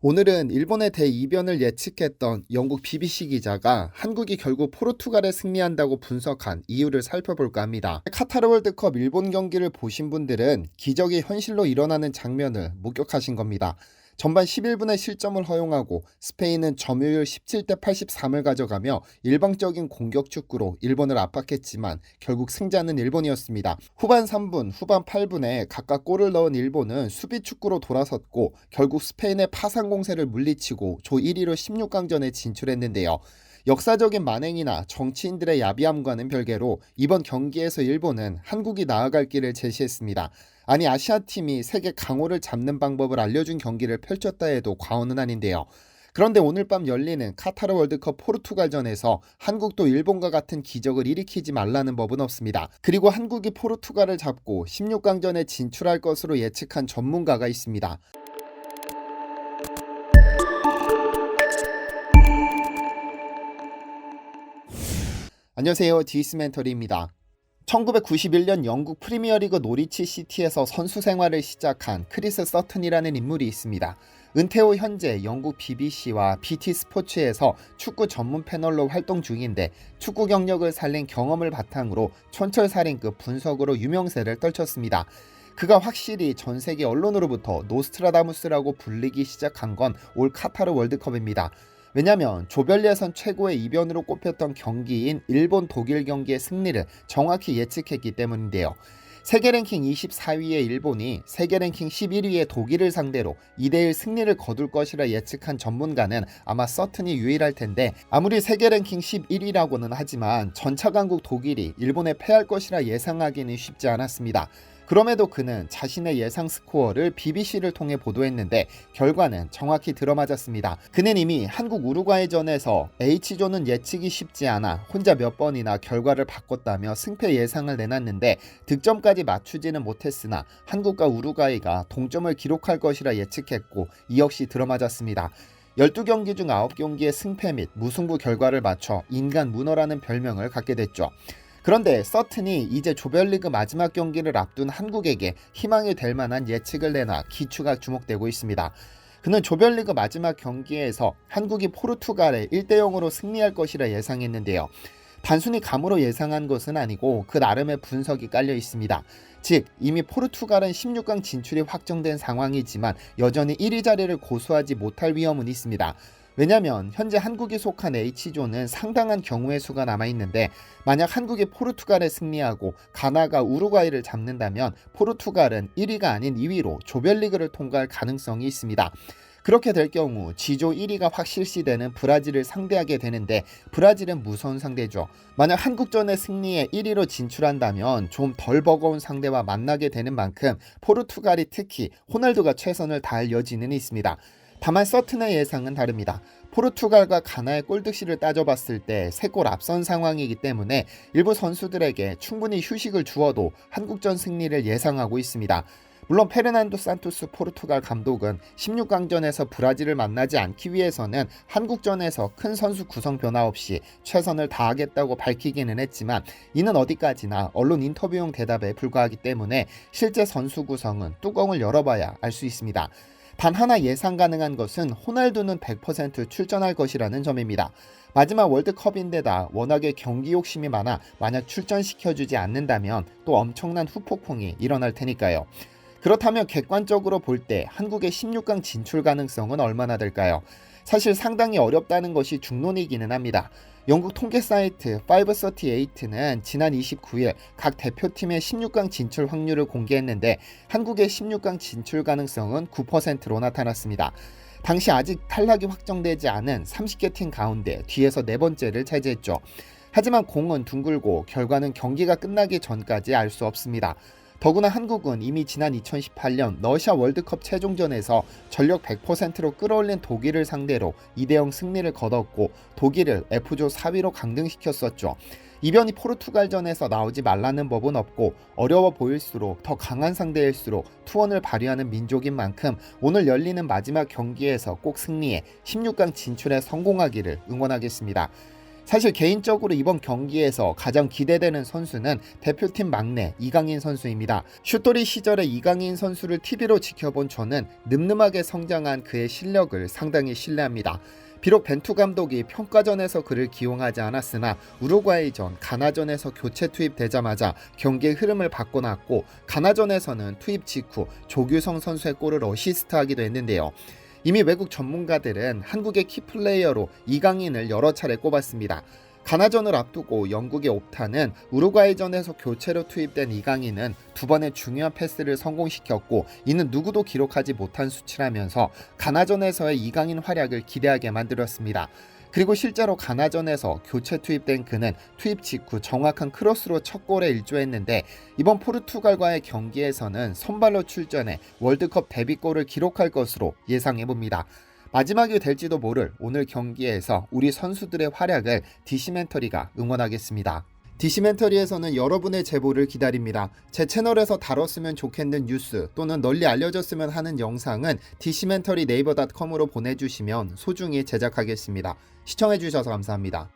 오늘은 일본의 대이변을 예측했던 영국 BBC 기자가 한국이 결국 포르투갈에 승리한다고 분석한 이유를 살펴볼까 합니다. 카타르 월드컵 일본 경기를 보신 분들은 기적이 현실로 일어나는 장면을 목격하신 겁니다. 전반 11분에 실점을 허용하고 스페인은 점유율 17대 83을 가져가며 일방적인 공격 축구로 일본을 압박했지만 결국 승자는 일본이었습니다. 후반 3분, 후반 8분에 각각 골을 넣은 일본은 수비 축구로 돌아섰고 결국 스페인의 파상 공세를 물리치고 조 1위로 16강전에 진출했는데요. 역사적인 만행이나 정치인들의 야비함과는 별개로 이번 경기에서 일본은 한국이 나아갈 길을 제시했습니다. 아니 아시아팀이 세계 강호를 잡는 방법을 알려준 경기를 펼쳤다 해도 과언은 아닌데요. 그런데 오늘 밤 열리는 카타르 월드컵 포르투갈전에서 한국도 일본과 같은 기적을 일으키지 말라는 법은 없습니다. 그리고 한국이 포르투갈을 잡고 16강전에 진출할 것으로 예측한 전문가가 있습니다. 안녕하세요. 디스멘터리입니다. 1991년 영국 프리미어리그 노리치 시티에서 선수 생활을 시작한 크리스 서튼이라는 인물이 있습니다. 은퇴 후 현재 영국 BBC와 BT 스포츠에서 축구 전문 패널로 활동 중인데 축구 경력을 살린 경험을 바탕으로 촌철살인급 분석으로 유명세를 떨쳤습니다. 그가 확실히 전 세계 언론으로부터 노스트라다무스라고 불리기 시작한 건 올 카타르 월드컵입니다. 왜냐면 조별 예선 최고의 이변으로 꼽혔던 경기인 일본 독일 경기의 승리를 정확히 예측했기 때문인데요. 세계 랭킹 24위의 일본이 세계 랭킹 11위의 독일을 상대로 2대1 승리를 거둘 것이라 예측한 전문가는 아마 서튼이 유일할 텐데 아무리 세계 랭킹 11위라고는 하지만 전차 강국 독일이 일본에 패할 것이라 예상하기는 쉽지 않았습니다. 그럼에도 그는 자신의 예상 스코어를 BBC를 통해 보도했는데 결과는 정확히 들어맞았습니다. 그는 이미 한국 우루과이전에서 H조는 예측이 쉽지 않아 혼자 몇 번이나 결과를 바꿨다며 승패 예상을 내놨는데 득점까지 맞추지는 못했으나 한국과 우루과이가 동점을 기록할 것이라 예측했고 이 역시 들어맞았습니다. 12경기 중 9경기의 승패 및 무승부 결과를 맞춰 인간 문어라는 별명을 갖게 됐죠. 그런데 서튼이 이제 조별리그 마지막 경기를 앞둔 한국에게 희망이 될 만한 예측을 내놔 기추가 주목되고 있습니다. 그는 조별리그 마지막 경기에서 한국이 포르투갈에 1대0으로 승리할 것이라 예상했는데요. 단순히 감으로 예상한 것은 아니고 그 나름의 분석이 깔려 있습니다. 즉 이미 포르투갈은 16강 진출이 확정된 상황이지만 여전히 1위 자리를 고수하지 못할 위험은 있습니다. 왜냐면 현재 한국이 속한 H조는 상당한 경우의 수가 남아있는데 만약 한국이 포르투갈에 승리하고 가나가 우루과이를 잡는다면 포르투갈은 1위가 아닌 2위로 조별리그를 통과할 가능성이 있습니다. 그렇게 될 경우 G조 1위가 확실시되는 브라질을 상대하게 되는데 브라질은 무서운 상대죠. 만약 한국전의 승리에 1위로 진출한다면 좀 덜 버거운 상대와 만나게 되는 만큼 포르투갈이 특히 호날두가 최선을 다할 여지는 있습니다. 다만 서튼의 예상은 다릅니다. 포르투갈과 가나의 골득실을 따져봤을 때 3골 앞선 상황이기 때문에 일부 선수들에게 충분히 휴식을 주어도 한국전 승리를 예상하고 있습니다. 물론 페르난도 산토스 포르투갈 감독은 16강전에서 브라질을 만나지 않기 위해서는 한국전에서 큰 선수 구성 변화 없이 최선을 다하겠다고 밝히기는 했지만 이는 어디까지나 언론 인터뷰용 대답에 불과하기 때문에 실제 선수 구성은 뚜껑을 열어봐야 알 수 있습니다. 단 하나 예상 가능한 것은 호날두는 100% 출전할 것이라는 점입니다. 마지막 월드컵인데다 워낙에 경기 욕심이 많아 만약 출전시켜주지 않는다면 또 엄청난 후폭풍이 일어날 테니까요. 그렇다면 객관적으로 볼 때 한국의 16강 진출 가능성은 얼마나 될까요? 사실 상당히 어렵다는 것이 중론이기는 합니다. 영국 통계 사이트 538는 지난 29일 각 대표팀의 16강 진출 확률을 공개했는데 한국의 16강 진출 가능성은 9%로 나타났습니다. 당시 아직 탈락이 확정되지 않은 30개 팀 가운데 뒤에서 네 번째를 차지했죠. 하지만 공은 둥글고 결과는 경기가 끝나기 전까지 알 수 없습니다. 더구나 한국은 이미 지난 2018년 러시아 월드컵 최종전에서 전력 100%로 끌어올린 독일을 상대로 2대0 승리를 거뒀고 독일을 F조 4위로 강등시켰었죠. 이변이 포르투갈전에서 나오지 말라는 법은 없고 어려워 보일수록 더 강한 상대일수록 투혼을 발휘하는 민족인 만큼 오늘 열리는 마지막 경기에서 꼭 승리해 16강 진출에 성공하기를 응원하겠습니다. 사실 개인적으로 이번 경기에서 가장 기대되는 선수는 대표팀 막내 이강인 선수입니다. 슛돌이 시절에 이강인 선수를 TV로 지켜본 저는 늠름하게 성장한 그의 실력을 상당히 신뢰합니다. 비록 벤투 감독이 평가전에서 그를 기용하지 않았으나 우루과이전, 가나전에서 교체 투입되자마자 경기의 흐름을 바꿔놨고, 가나전에서는 투입 직후 조규성 선수의 골을 어시스트하기도 했는데요. 이미 외국 전문가들은 한국의 키플레이어로 이강인을 여러 차례 꼽았습니다. 가나전을 앞두고 영국의 옵타는 우루과이전에서 교체로 투입된 이강인은 두 번의 중요한 패스를 성공시켰고, 이는 누구도 기록하지 못한 수치라면서 가나전에서의 이강인 활약을 기대하게 만들었습니다. 그리고 실제로 가나전에서 교체 투입된 그는 투입 직후 정확한 크로스로 첫 골에 일조했는데, 이번 포르투갈과의 경기에서는 선발로 출전해 월드컵 데뷔골을 기록할 것으로 예상해봅니다. 마지막이 될지도 모를 오늘 경기에서 우리 선수들의 활약을 디시멘터리가 응원하겠습니다. 디시멘터리에서는 여러분의 제보를 기다립니다. 제 채널에서 다뤘으면 좋겠는 뉴스 또는 널리 알려졌으면 하는 영상은 디시멘터리 네이버.com으로 보내주시면 소중히 제작하겠습니다. 시청해주셔서 감사합니다.